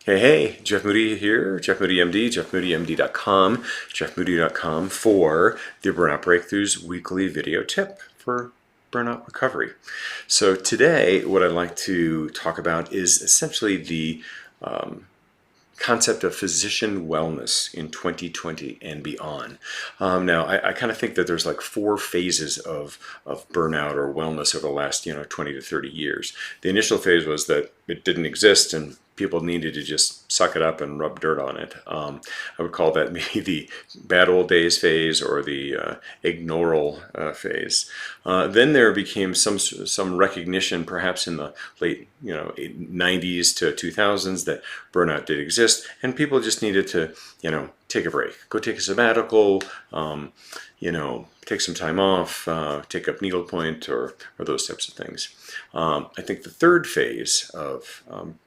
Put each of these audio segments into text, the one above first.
Hey, Jeff Moody here, Jeff Moody MD, jeffmoodymd.com, jeffmoody.com for the Burnout Breakthroughs weekly video tip for burnout recovery. So today, what I'd like to talk about is essentially the concept of physician wellness in 2020 and beyond. Now, I kind of think that there's like four phases of burnout or wellness over the last 20 to 30 years. The initial phase was that it didn't exist and people needed to just suck it up and rub dirt on it. I would call that maybe the bad old days phase or the ignoral phase. Then there became some recognition, perhaps in the late 90s to 2000s, that burnout did exist, and people just needed to take a break, go take a sabbatical, take some time off, take up needlepoint or those types of things. I think the third phase of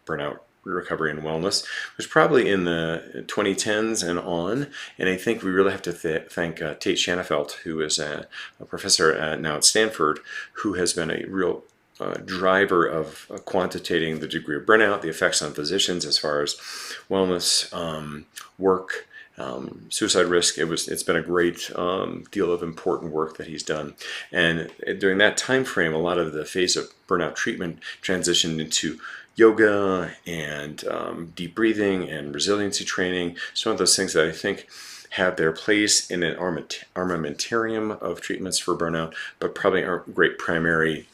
burnout recovery and wellness was probably in the 2010s and on, and I think we really have to thank Tate Shanafelt, who is a professor now at Stanford, who has been a real driver of quantitating the degree of burnout, the effects on physicians as far as wellness, work, suicide risk. It's been a great deal of important work that he's done, and during that time frame, a lot of the phase of burnout treatment transitioned into yoga and deep breathing and resiliency training. Some of those things that I think have their place in an armamentarium of treatments for burnout, but probably aren't great primary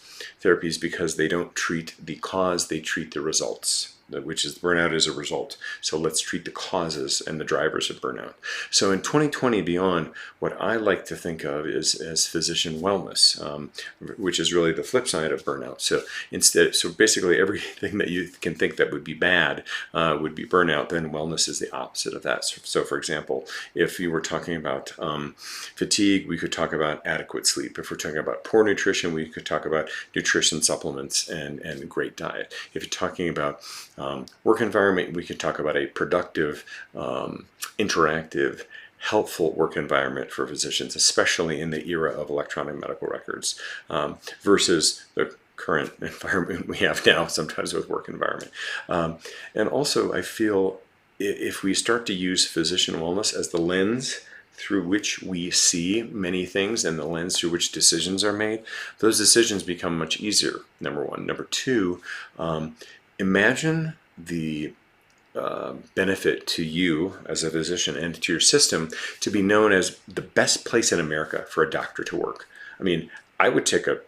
therapies because they don't treat the cause, they treat the results, which is burnout is a result. So let's treat the causes and the drivers of burnout. So in 2020 beyond, what I like to think of is as physician wellness, which is really the flip side of burnout. So basically everything that you can think that would be bad would be burnout, then wellness is the opposite of that. So for example, if you were talking about fatigue, we could talk about adequate sleep. If we're talking about poor nutrition, we could talk about nutrition supplements and great diet. If you're talking about work environment, we could talk about a productive, interactive, helpful work environment for physicians, especially in the era of electronic medical records, versus the current environment we have now, sometimes with work environment. And also, I feel if we start to use physician wellness as the lens through which we see many things and the lens through which decisions are made, those decisions become much easier, number one. Number two, imagine the benefit to you as a physician and to your system to be known as the best place in America for a doctor to work. I mean, I would take a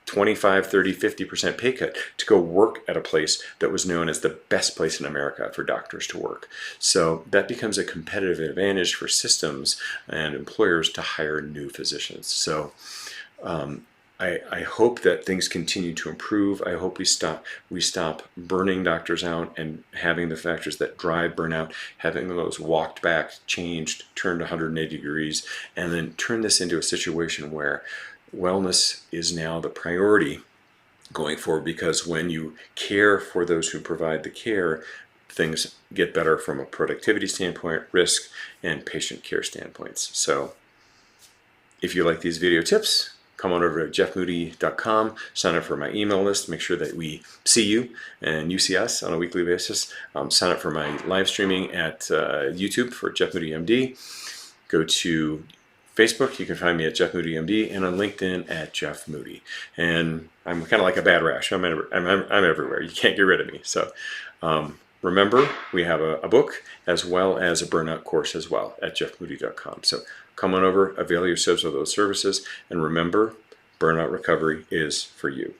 25, 30, 50% pay cut to go work at a place that was known as the best place in America for doctors to work. So that becomes a competitive advantage for systems and employers to hire new physicians. So I hope that things continue to improve. I hope we stop burning doctors out and having the factors that drive burnout, having those walked back, changed, turned 180 degrees, and then turn this into a situation where wellness is now the priority going forward, because when you care for those who provide the care, things get better from a productivity standpoint, risk, and patient care standpoints. So if you like these video tips, come on over to jeffmoody.com, sign up for my email list, make sure that we see you and you see us on a weekly basis. Sign up for my live streaming at YouTube for Jeff Moody MD. Go to Facebook, you can find me at Jeff Moody MD, and on LinkedIn at Jeff Moody. And I'm kind of like a bad rash. I'm everywhere. You can't get rid of me. So remember, we have a book as well as a burnout course as well at jeffmoody.com. So come on over, avail yourselves of those services, and remember, burnout recovery is for you.